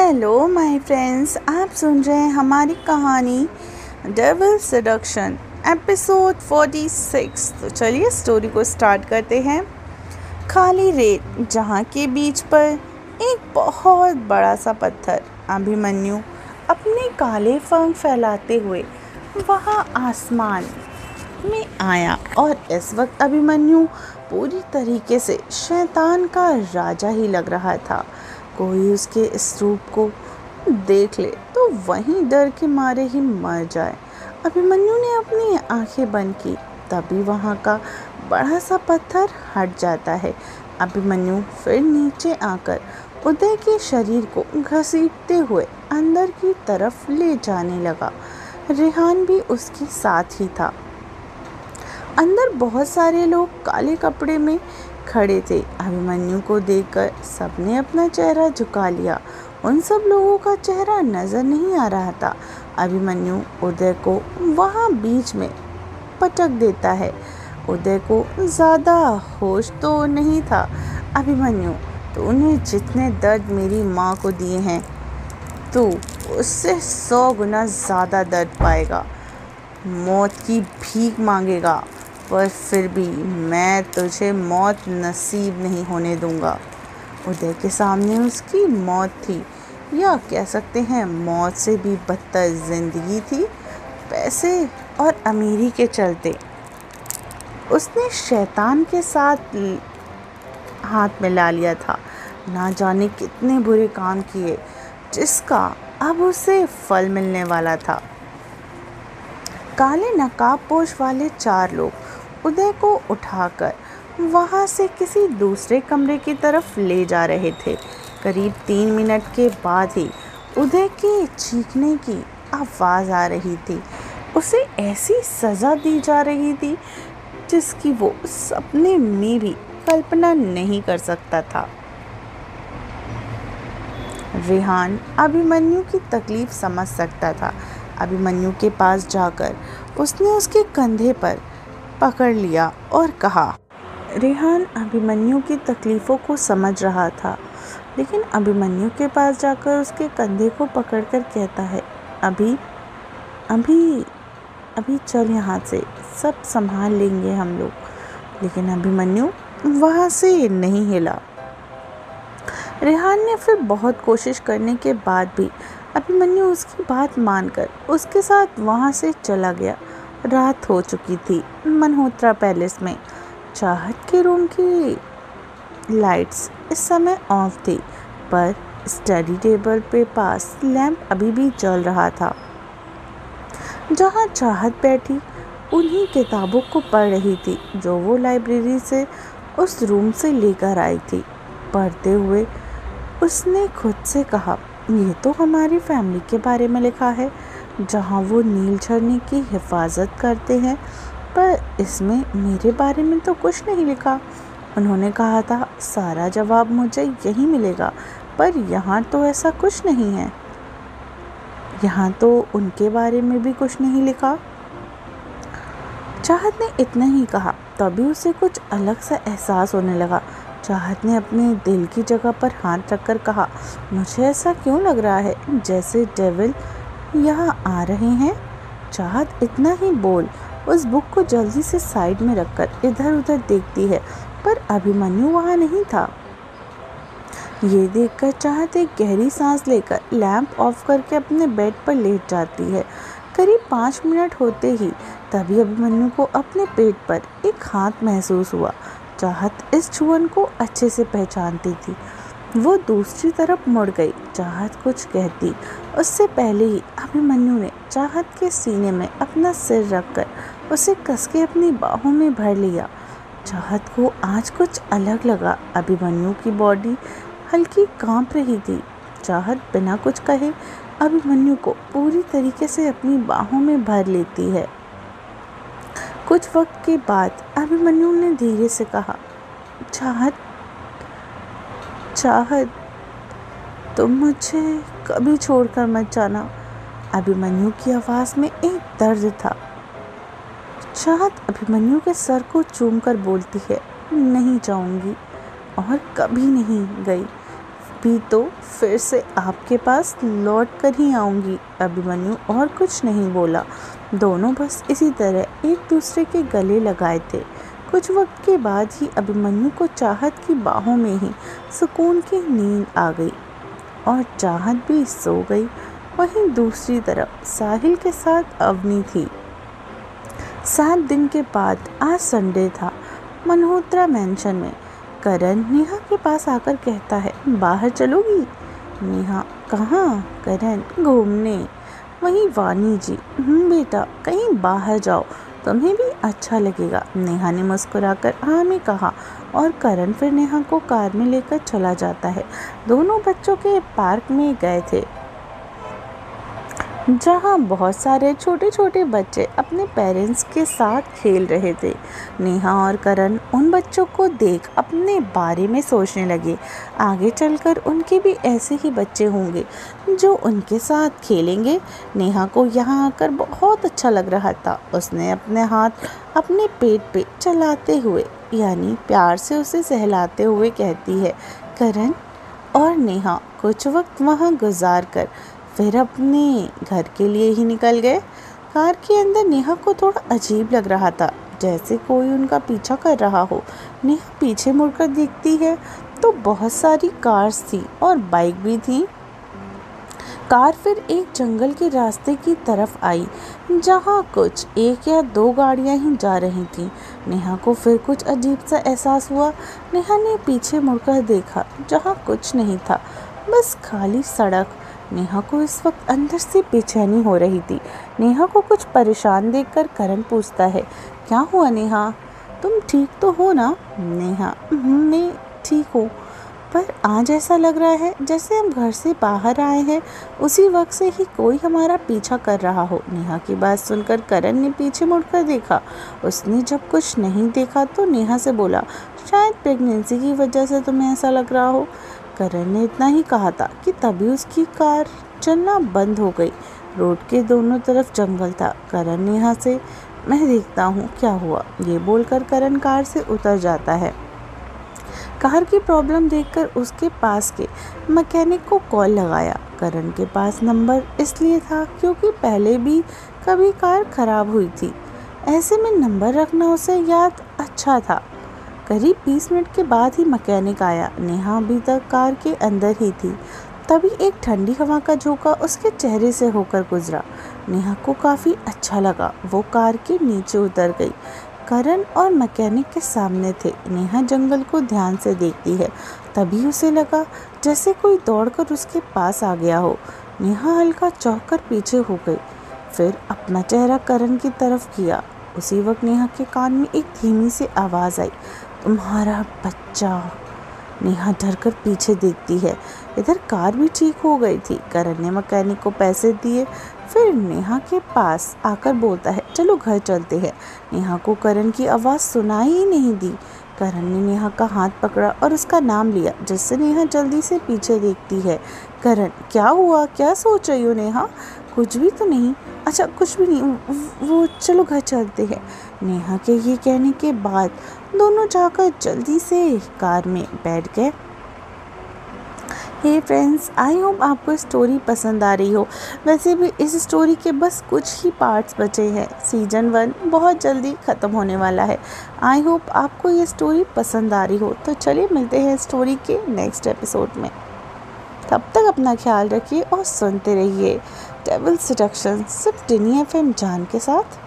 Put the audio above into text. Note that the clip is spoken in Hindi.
हेलो माय फ्रेंड्स, आप सुन रहे हैं हमारी कहानी डेविल सेडक्शन एपिसोड 46। तो चलिए स्टोरी को स्टार्ट करते हैं। खाली रेत जहाँ के बीच पर एक बहुत बड़ा सा पत्थर। अभिमन्यु अपने काले पंख फैलाते हुए वहाँ आसमान में आया और इस वक्त अभिमन्यु पूरी तरीके से शैतान का राजा ही लग रहा था। कोई उसके इस रूप को देख ले तो वहीं डर के मारे ही मर जाए। अभिमन्यु ने अपनी आंखें बंद की, तभी वहाँ का बड़ा सा पत्थर हट जाता है। अभिमन्यु फिर नीचे आकर उदय के शरीर को घसीटते हुए अंदर की तरफ ले जाने लगा। रेहान भी उसके साथ ही था। अंदर बहुत सारे लोग काले कपड़े में खड़े थे। अभिमन्यु को देखकर सबने अपना चेहरा झुका लिया। उन सब लोगों का चेहरा नजर नहीं आ रहा था। अभिमन्यु उदय को वहाँ बीच में पटक देता है। उदय को ज़्यादा होश तो नहीं था। अभिमन्यु, तूने जितने दर्द मेरी माँ को दिए हैं, तू उससे 100 गुना ज़्यादा दर्द पाएगा। मौत की भीख मांगेगा, पर फिर भी मैं तुझे मौत नसीब नहीं होने दूंगा। उदय के सामने उसकी मौत थी, या कह सकते हैं मौत से भी बदतर जिंदगी थी। पैसे और अमीरी के चलते उसने शैतान के साथ हाथ मिला लिया था। ना जाने कितने बुरे काम किए, जिसका अब उसे फल मिलने वाला था। काले नकाबपोश वाले 4 लोग उदय को उठाकर वहाँ से किसी दूसरे कमरे की तरफ ले जा रहे थे। करीब 3 मिनट के बाद ही उदय के चीखने की आवाज़ आ रही थी। उसे ऐसी सज़ा दी जा रही थी जिसकी वो सपने में भी कल्पना नहीं कर सकता था। रेहान अभिमन्यु की तकलीफ समझ सकता था। अभिमन्यु के पास जाकर उसने उसके कंधे पर पकड़ लिया और कहा। रेहान अभिमन्यु की तकलीफ़ों को समझ रहा था, लेकिन अभिमन्यु के पास जाकर उसके कंधे को पकड़कर कहता है, अभी अभी अभी चल यहाँ से, सब संभाल लेंगे हम लोग। लेकिन अभिमन्यु वहाँ से नहीं हिला। रेहान ने फिर बहुत कोशिश करने के बाद भी अभिमन्यु उसकी बात मानकर उसके साथ वहाँ से चला गया। रात हो चुकी थी। मल्होत्रा पैलेस में चाहत के रूम की लाइट्स इस समय ऑफ थी, पर स्टडी टेबल पे पास लैंप अभी भी जल रहा था। जहाँ चाहत बैठी उन्हीं किताबों को पढ़ रही थी जो वो लाइब्रेरी से उस रूम से लेकर आई थी। पढ़ते हुए उसने खुद से कहा, ये तो हमारी फैमिली के बारे में लिखा है, जहाँ वो नील झरने की हिफाजत करते हैं, पर इसमें मेरे बारे में तो कुछ नहीं लिखा। उन्होंने कहा था सारा जवाब मुझे यही मिलेगा, पर यहाँ तो ऐसा कुछ नहीं है। यहाँ तो उनके बारे में भी कुछ नहीं लिखा। चाहत ने इतना ही कहा, तभी उसे कुछ अलग सा एहसास होने लगा। चाहत ने अपने दिल की जगह पर हाथ रखकर कहा, मुझे ऐसा क्यों लग रहा है जैसे डेविल यहाँ आ रहे हैं। चाहत इतना ही बोल उस बुक को जल्दी से साइड में रखकर इधर उधर देखती है, पर अभिमन्यु वहाँ नहीं था। ये देखकर चाहत एक गहरी सांस लेकर लैंप ऑफ करके अपने बेड पर लेट जाती है। करीब 5 मिनट होते ही तभी अभिमन्यु को अपने पेट पर एक हाथ महसूस हुआ। चाहत इस छुअन को अच्छे से पहचानती थी। वो दूसरी तरफ मुड़ गई। चाहत कुछ कहती उससे पहले ही अभिमन्यु ने चाहत के सीने में अपना सिर रखकर उसे कसके अपनी बाहों में भर लिया। चाहत को आज कुछ अलग लगा। अभिमन्यु की बॉडी हल्की कांप रही थी। चाहत बिना कुछ कहे अभिमन्यु को पूरी तरीके से अपनी बाहों में भर लेती है। कुछ वक्त के बाद अभिमन्यु ने धीरे से कहा, चाहत तुम मुझे कभी छोड़कर मत जाना। अभिमन्यु की आवाज़ में एक दर्द था। चाहत अभिमन्यु के सर को चूमकर बोलती है, नहीं जाऊंगी और कभी नहीं गई। भी तो फिर से आपके पास लौट कर ही आऊँगी। अभिमन्यु और कुछ नहीं बोला। दोनों बस इसी तरह एक दूसरे के गले लगाए थे। कुछ वक्त के बाद ही अभिमन्यु को चाहत की बाहों में ही सुकून की नींद आ गई और चाहत भी सो गई। वहीं दूसरी तरफ साहिल के साथ अवनी थी। 7 दिन के बाद आज संडे था। मल्होत्रा मैंशन में करण नेहा के पास आकर कहता है, बाहर चलोगी? नेहा, कहाँ? करण, घूमने। वहीं वानी जी, बेटा कहीं बाहर जाओ, तुम्हें भी अच्छा लगेगा। नेहा ने मुस्कुराकर हाँ में कहा और करण फिर नेहा को कार में लेकर चला जाता है। दोनों बच्चों के पार्क में गए थे जहाँ बहुत सारे छोटे छोटे बच्चे अपने पेरेंट्स के साथ खेल रहे थे। नेहा और करण उन बच्चों को देख अपने बारे में सोचने लगे। आगे चलकर उनके भी ऐसे ही बच्चे होंगे जो उनके साथ खेलेंगे। नेहा को यहाँ आकर बहुत अच्छा लग रहा था। उसने अपने हाथ अपने पेट पे चलाते हुए यानी प्यार से उसे सहलाते हुए कहती है, करण। और नेहा कुछ वक्त वहाँ गुजार कर फिर अपने घर के लिए ही निकल गए। कार के अंदर नेहा को थोड़ा अजीब लग रहा था, जैसे कोई उनका पीछा कर रहा हो। नेहा पीछे मुड़कर देखती है तो बहुत सारी कार्स थी और बाइक भी थी। कार फिर एक जंगल के रास्ते की तरफ आई जहाँ कुछ 1 या 2 गाड़ियाँ ही जा रही थीं। नेहा को फिर कुछ अजीब सा एहसास हुआ। नेहा ने पीछे मुड़कर देखा जहाँ कुछ नहीं था, बस खाली सड़क। नेहा को इस वक्त अंदर से बेचैनी हो रही थी। नेहा को कुछ परेशान देखकर करण पूछता है, क्या हुआ नेहा, तुम ठीक तो हो ना? नेहा, मैं ठीक हूँ, पर आज ऐसा लग रहा है जैसे हम घर से बाहर आए हैं उसी वक्त से ही कोई हमारा पीछा कर रहा हो। नेहा की बात सुनकर करण ने पीछे मुड़कर देखा। उसने जब कुछ नहीं देखा तो नेहा से बोला, शायद प्रेगनेंसी की वजह से तुम्हें ऐसा लग रहा हो। करण ने इतना ही कहा था कि तभी उसकी कार चलना बंद हो गई। रोड के दोनों तरफ जंगल था। करण नेहा से, मैं देखता हूँ क्या हुआ, ये बोलकर करण कार से उतर जाता है। कार की प्रॉब्लम देखकर उसके पास के मैकेनिक को कॉल लगाया। करण के पास नंबर इसलिए था क्योंकि पहले भी कभी कार खराब हुई थी। ऐसे में नंबर रखना उसे याद अच्छा था। करीब 20 मिनट के बाद ही मैकेनिक आया। नेहा अभी तक कार के अंदर ही थी। तभी एक ठंडी हवा का झोंका उसके चेहरे से होकर गुजरा। नेहा को काफ़ी अच्छा लगा। वो कार के नीचे उतर गई। करण और मैकेनिक के सामने थे। नेहा जंगल को ध्यान से देखती है। तभी उसे लगा जैसे कोई दौड़कर उसके पास आ गया हो। नेहा हल्का चौंक कर पीछे हो गई, फिर अपना चेहरा करण की तरफ किया। उसी वक्त नेहा के कान में एक धीमी सी आवाज़ आई, तुम्हारा बच्चा। नेहा डर कर पीछे देखती है। इधर कार भी ठीक हो गई थी। करण ने मैकेनिक को पैसे दिए, फिर नेहा के पास आकर बोलता है, चलो घर चलते हैं। नेहा को करण की आवाज़ सुनाई ही नहीं दी। करण ने नेहा का हाथ पकड़ा और उसका नाम लिया, जिससे नेहा जल्दी से पीछे देखती है। करण, क्या हुआ, क्या सोच रही हो नेहा? कुछ भी तो नहीं। अच्छा, कुछ भी नहीं, वो चलो घर चलते हैं। नेहा के ये कहने के बाद दोनों जाकर जल्दी से कार में बैठ गए। हे फ्रेंड्स, आई होप आपको स्टोरी पसंद आ रही हो। वैसे भी इस स्टोरी के बस कुछ ही पार्ट्स बचे हैं। सीज़न 1 बहुत जल्दी ख़त्म होने वाला है। आई होप आपको ये स्टोरी पसंद आ रही हो। तो चलिए मिलते हैं स्टोरी के नेक्स्ट एपिसोड में। तब तक अपना ख्याल रखिए और सुनते रहिए डेविल सेडक्शन सिर्फ टिनी FM जान के साथ।